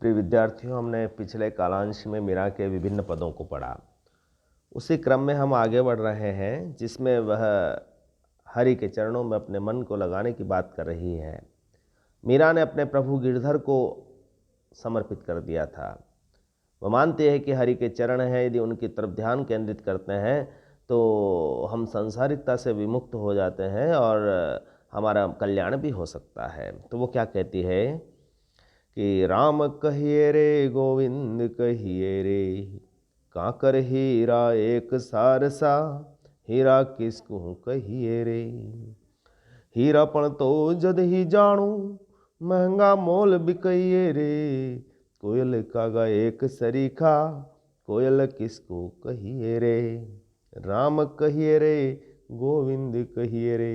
प्रिय विद्यार्थियों, हमने पिछले कालांश में मीरा के विभिन्न पदों को पढ़ा। उसी क्रम में हम आगे बढ़ रहे हैं जिसमें वह हरि के चरणों में अपने मन को लगाने की बात कर रही है। मीरा ने अपने प्रभु गिरधर को समर्पित कर दिया था। वह मानती है कि हरि के चरण हैं, यदि उनकी तरफ ध्यान केंद्रित करते हैं तो हम सांसारिकता से विमुक्त हो जाते हैं और हमारा कल्याण भी हो सकता है। तो वो क्या कहती है कि राम कहिए रे गोविंद कहिए रे, काकर हीरा एक सारसा, हीरा किसको कहिए रे। हीरा पण तो जद ही जाणू, महंगा मोल बिकइए रे। कोयल कागा एक सरीखा, कोयल किसको कहिए रे। राम कहिए रे गोविंद कहिए रे,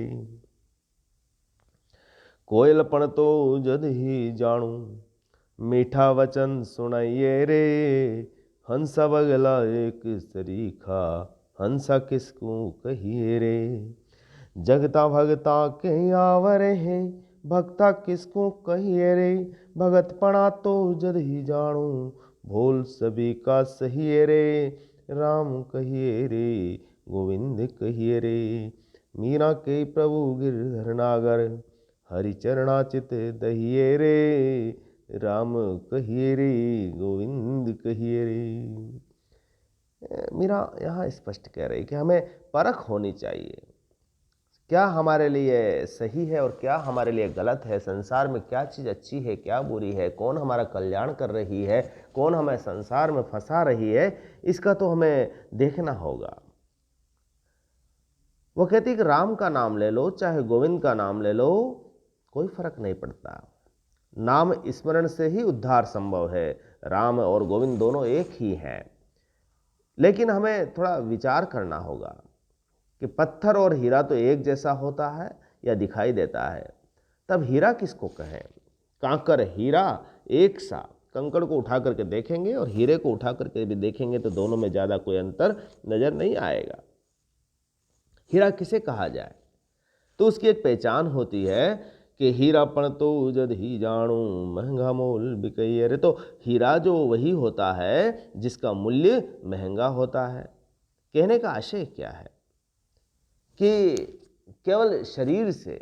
कोयल पण तो जद ही जाणू, मीठा वचन सुनाइए रे। हंसा बगला एक सरीखा, हंसा किसको कहिए रे। जगता भगता के आवरे हैं, भक्ता किसको कहिए रे। भगत पणा तो जद ही जाणू, भोल सभी का सहिए रे। राम कहिए रे गोविंद कहिए रे, मीरा के प्रभु गिरधर नागर, हरिचरणाचित दहिए रे। राम कहिए रे गोविंद कहिए रे। मीरा यहाँ स्पष्ट कह रही कि हमें परख होनी चाहिए, क्या हमारे लिए सही है और क्या हमारे लिए गलत है। संसार में क्या चीज़ अच्छी है, क्या बुरी है, कौन हमारा कल्याण कर रही है, कौन हमें संसार में फंसा रही है, इसका तो हमें देखना होगा। वो कहती है कि राम का नाम ले लो चाहे गोविंद का नाम ले लो, कोई फर्क नहीं पड़ता। नाम स्मरण से ही उद्धार संभव है। राम और गोविंद दोनों एक ही हैं, लेकिन हमें थोड़ा विचार करना होगा कि पत्थर और हीरा तो एक जैसा होता है या दिखाई देता है, तब हीरा किसको कहें। कांकर हीरा एक सा, कंकड़ को उठा करके देखेंगे और हीरे को उठा करके भी देखेंगे तो दोनों में ज़्यादा कोई अंतर नजर नहीं आएगा। हीरा किसे कहा जाए, तो उसकी एक पहचान होती है कि हीरा पण तो जद ही जाणू, महंगा मोल बिकइए रे। तो हीरा जो वही होता है जिसका मूल्य महंगा होता है। कहने का आशय क्या है कि केवल शरीर से,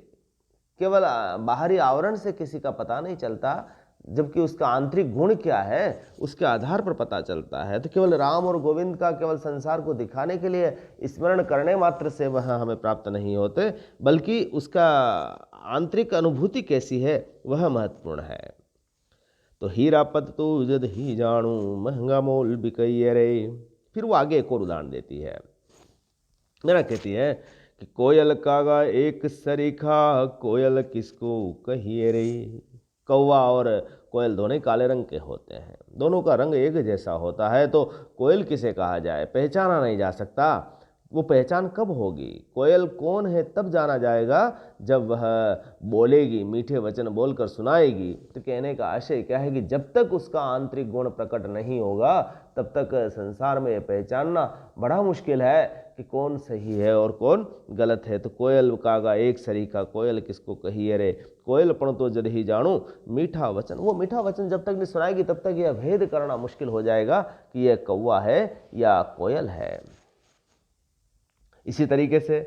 केवल बाहरी आवरण से किसी का पता नहीं चलता, जबकि उसका आंतरिक गुण क्या है उसके आधार पर पता चलता है। तो केवल राम और गोविंद का केवल संसार को दिखाने के लिए स्मरण करने मात्र से वह हमें प्राप्त नहीं होते, बल्कि उसका आंतरिक अनुभूति कैसी है वह महत्वपूर्ण है। तो हीरा पद तो जद ही जाणू, महंगा मोल बिकइए रे। फिर वो आगे एक और उदाहरण देती है। मेरा कहती है कि कोयल कागा एक सरीखा, कोयल किसको कहिए रे। कौवा और कोयल दोनों काले रंग के होते हैं, दोनों का रंग एक जैसा होता है, तो कोयल किसे कहा जाए, पहचाना नहीं जा सकता। वो पहचान कब होगी, कोयल कौन है तब जाना जाएगा जब वह बोलेगी, मीठे वचन बोलकर सुनाएगी। तो कहने का आशय क्या है कि जब तक उसका आंतरिक गुण प्रकट नहीं होगा तब तक संसार में पहचानना बड़ा मुश्किल है कि कौन सही है और कौन गलत है। तो कोयल कागा एक सरीखा, कोयल किसको कहिए रे। कोयल पण तो जद ही जाणू, मीठा वचन। वो मीठा वचन जब तक नहीं सुनाएगी तब तक यह भेद करना मुश्किल हो जाएगा कि यह कौवा है या कोयल है। इसी तरीके से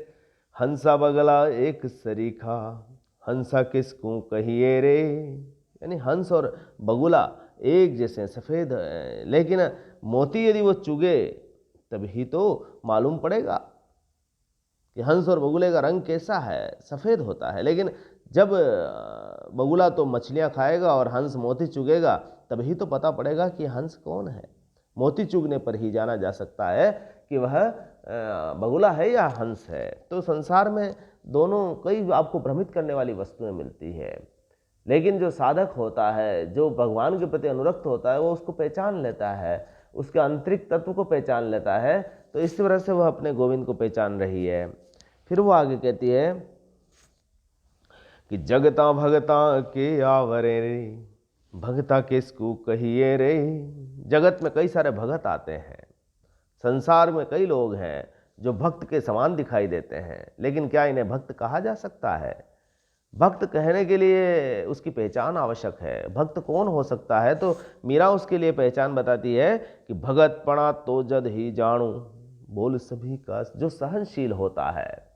हंसा बगला एक सरीखा, हंसा किसको कहिए रे। यानी हंस और बगुला एक जैसे सफ़ेद, लेकिन मोती यदि वो चुगे तभी तो मालूम पड़ेगा कि हंस और बगुले का रंग कैसा है, सफ़ेद होता है। लेकिन जब बगुला तो मछलियाँ खाएगा और हंस मोती चुगेगा तभी तो पता पड़ेगा कि हंस कौन है। मोती चुगने पर ही जाना जा सकता है कि वह बगुला है या हंस है। तो संसार में दोनों कई आपको भ्रमित करने वाली वस्तुएं मिलती है, लेकिन जो साधक होता है, जो भगवान के प्रति अनुरक्त होता है, वो उसको पहचान लेता है, उसके आंतरिक तत्व को पहचान लेता है। तो इस तरह से वह अपने गोविंद को पहचान रही है। फिर वो आगे कहती है कि जगता भगता के आवरे रे, भगता किसको कहिए रे। जगत में कई सारे भगत आते हैं, संसार में कई लोग हैं जो भक्त के समान दिखाई देते हैं, लेकिन क्या इन्हें भक्त कहा जा सकता है। भक्त कहने के लिए उसकी पहचान आवश्यक है। भक्त कौन हो सकता है? तो मीरा उसके लिए पहचान बताती है कि भगत पणा तो जद ही जानू, बोल सभी का, जो सहनशील होता है,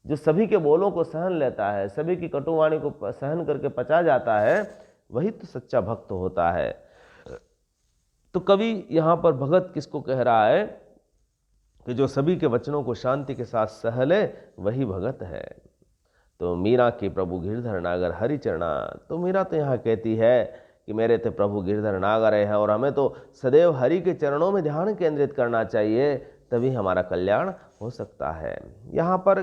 जो सभी के बोलों को सहन लेता है, सभी की कटुवाणी को सहन करके पचा जाता है, वही तो सच्चा भक्त होता है। तो कवि यहाँ पर भगत किसको कह रहा है कि जो सभी के वचनों को शांति के साथ सह ले, वही भगत है। तो मीरा की प्रभु गिरधर नागर हरिचरणा, तो मीरा तो यहाँ कहती है कि मेरे तो प्रभु गिरधर नागर हैं और हमें तो सदैव हरि के चरणों में ध्यान केंद्रित करना चाहिए, तभी हमारा कल्याण हो सकता है। यहाँ पर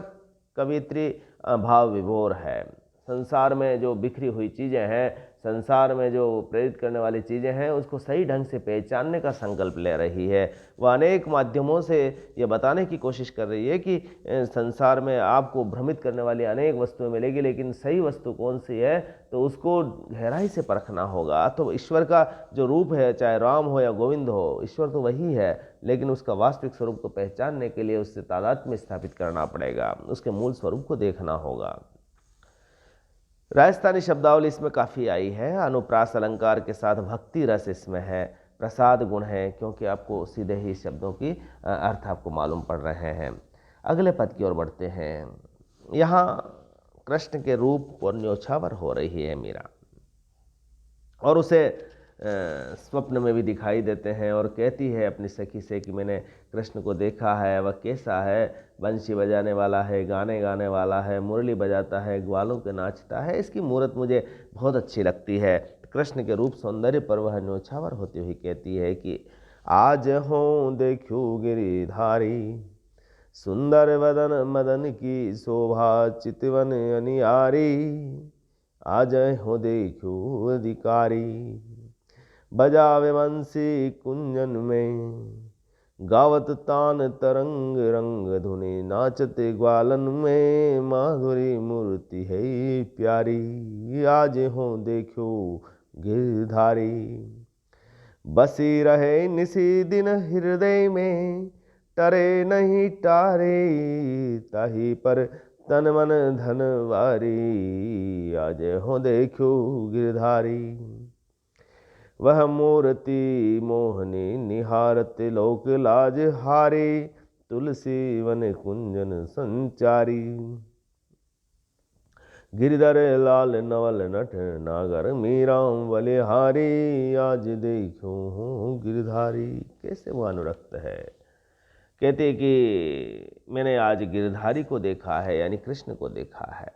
कवित्री भाव विभोर है। संसार में जो बिखरी हुई चीज़ें हैं, संसार में जो प्रेरित करने वाली चीज़ें हैं, उसको सही ढंग से पहचानने का संकल्प ले रही है। वह अनेक माध्यमों से ये बताने की कोशिश कर रही है कि संसार में आपको भ्रमित करने वाली अनेक वस्तुएं मिलेगी, लेकिन सही वस्तु कौन सी है तो उसको गहराई से परखना होगा। तो ईश्वर का जो रूप है, चाहे राम हो या गोविंद हो, ईश्वर तो वही है, लेकिन उसका वास्तविक स्वरूप को पहचानने के लिए उससे तादात्म्य स्थापित करना पड़ेगा, उसके मूल स्वरूप को देखना होगा। राजस्थानी शब्दावली इसमें काफ़ी आई है। अनुप्रास अलंकार के साथ भक्ति रस इसमें है, प्रसाद गुण है, क्योंकि आपको सीधे ही शब्दों की अर्थ आपको मालूम पड़ रहे हैं। अगले पद की ओर बढ़ते हैं। यहाँ कृष्ण के रूप और न्योछावर हो रही है मीरा, और उसे स्वप्न में भी दिखाई देते हैं और कहती है अपनी सखी से कि मैंने कृष्ण को देखा है, वह कैसा है, बंशी बजाने वाला है, गाने गाने वाला है, मुरली बजाता है, ग्वालों के नाचता है, इसकी मूरत मुझे बहुत अच्छी लगती है। कृष्ण के रूप सौंदर्य पर वह न्योछावर होती हुई कहती है कि आज हों देखूं गिरिधारी, सुंदर वदन मदन की शोभा, चितवन अनियारी, आज हो देखूं अधिकारी, बजावे बंसी कुंजन में, गावत तान तरंग रंग धुनि, नाचते ग्वालन में, माधुरी मूर्ति है प्यारी, आज हो देखो गिरधारी, बसी रहे निसी दिन हृदय में, टरे नहीं टारे, ताही पर तन मन धनवारी, आज हो देखो गिरधारी, वह मूर्ति मोहनी निहारत लोक लाज हारे, तुलसी वन कुंजन संचारी, गिरधर लाल नवल नट नागर, मीराम बलिहारी, आज देखो हूँ गिरधारी। कैसे वो अनुरक्त है। कहते कि मैंने आज गिरधारी को देखा है, यानी कृष्ण को देखा है।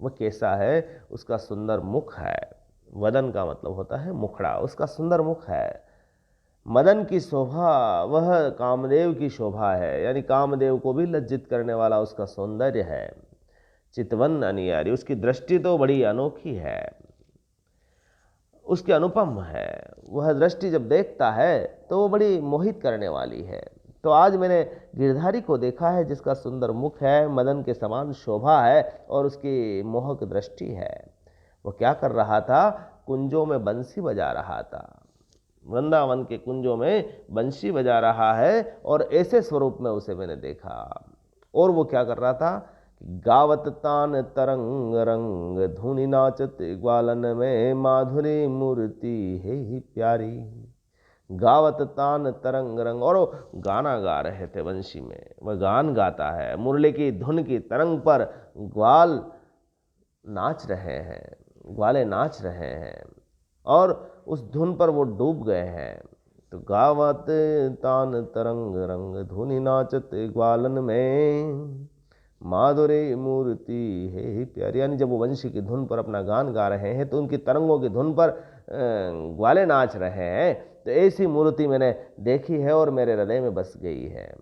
वह कैसा है? उसका सुंदर मुख है। वदन का मतलब होता है मुखड़ा, उसका सुंदर मुख है। मदन की शोभा, वह कामदेव की शोभा है, यानी कामदेव को भी लज्जित करने वाला उसका सौंदर्य है। चितवन अनियारी, उसकी दृष्टि तो बड़ी अनोखी है, उसकी अनुपम है। वह दृष्टि जब देखता है तो वो बड़ी मोहित करने वाली है। तो आज मैंने गिरधारी को देखा है जिसका सुंदर मुख है, मदन के समान शोभा है और उसकी मोहक दृष्टि है। वो क्या कर रहा था? कुंजों में बंसी बजा रहा था। वृंदावन के कुंजों में बंसी बजा रहा है और ऐसे स्वरूप में उसे मैंने देखा। और वो क्या कर रहा था? गावत तान तरंग रंग, धुनि नाचत ग्वालन में, माधुरी मूर्ति है ही प्यारी। गावत तान तरंग रंग, और वो गाना गा रहे थे बंशी में। वह गान गाता है, मुरली की धुन की तरंग पर ग्वाल नाच रहे हैं, ग्वाले नाच रहे हैं और उस धुन पर वो डूब गए हैं। तो गावत तान तरंग रंग, धुनि नाचत ग्वालन में, माधुरी मूर्ति है प्यारी। यानी जब वो वंशी की धुन पर अपना गान गा रहे हैं तो उनकी तरंगों की धुन पर ग्वाले नाच रहे हैं। तो ऐसी मूर्ति मैंने देखी है और मेरे हृदय में बस गई है।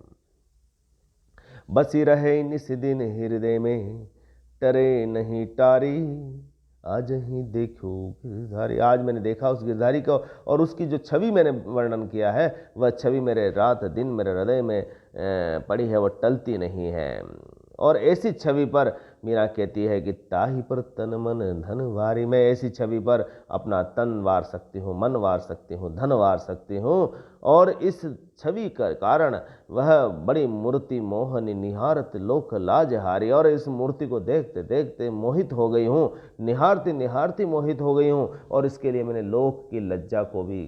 बसी रहे निस दिन हृदय में, टरे नहीं टारी, आज ही देखो गिरधारी। आज मैंने देखा उस गिरधारी को, और उसकी जो छवि मैंने वर्णन किया है वह छवि मेरे रात दिन मेरे हृदय में पड़ी है, वह टलती नहीं है। और ऐसी छवि पर मीरा कहती है कि ताही पर तन मन धन वारी, मैं ऐसी छवि पर अपना तन वार सकती हूँ, मन वार सकती हूँ, धन वार सकती हूँ। और इस छवि का कारण वह बड़ी मूर्ति मोहनी निहारत लोक लाज हारी, और इस मूर्ति को देखते देखते मोहित हो गई हूँ, निहारती निहारती मोहित हो गई हूँ। और इसके लिए मैंने लोक की लज्जा को भी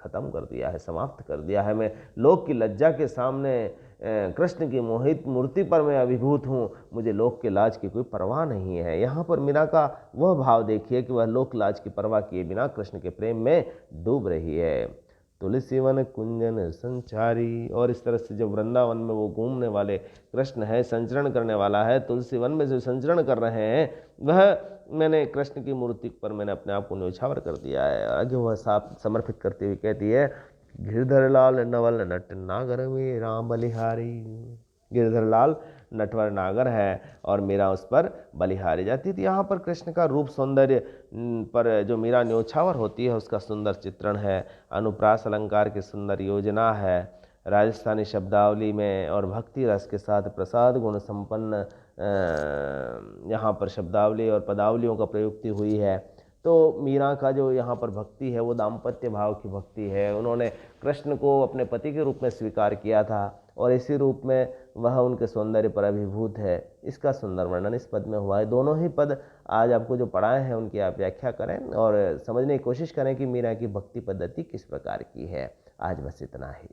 खत्म कर दिया है, समाप्त कर दिया है। मैं लोक की लज्जा के सामने कृष्ण की मोहित मूर्ति पर मैं अभिभूत हूँ, मुझे लोक के लाज की कोई परवाह नहीं है। यहाँ पर मीरा का वह भाव देखिए कि वह लोक लाज की परवाह किए बिना कृष्ण के प्रेम में डूब रही है। तुलसी वन कुंजन संचारी, और इस तरह से जब वृंदावन में वो घूमने वाले कृष्ण है, संचरण करने वाला है, तुलसी वन में जो संचरण कर रहे हैं, वह मैंने कृष्ण की मूर्ति पर मैंने अपने आप को न्यौछावर कर दिया है। आगे वह साफ समर्पित करती हुई कहती है, गिरधर लाल नवल नट नागर में राम बलिहारी। गिरधर लाल नटवर नागर है और मीरा उस पर बलिहारी जाती थी। यहाँ पर कृष्ण का रूप सौंदर्य पर जो मीरा न्यौछावर होती है उसका सुंदर चित्रण है, अनुप्रास अलंकार की सुंदर योजना है, राजस्थानी शब्दावली में और भक्ति रस के साथ प्रसाद गुण संपन्न यहाँ पर शब्दावली और पदावलियों का प्रयुक्ति हुई है। तो मीरा का जो यहाँ पर भक्ति है वो दाम्पत्य भाव की भक्ति है। उन्होंने कृष्ण को अपने पति के रूप में स्वीकार किया था और इसी रूप में वह उनके सौंदर्य पर अभिभूत है। इसका सुंदर वर्णन इस पद में हुआ है। दोनों ही पद आज आपको जो पढ़ाए हैं उनकी आप व्याख्या करें और समझने की कोशिश करें कि मीरा की भक्ति पद्धति किस प्रकार की है। आज बस इतना ही।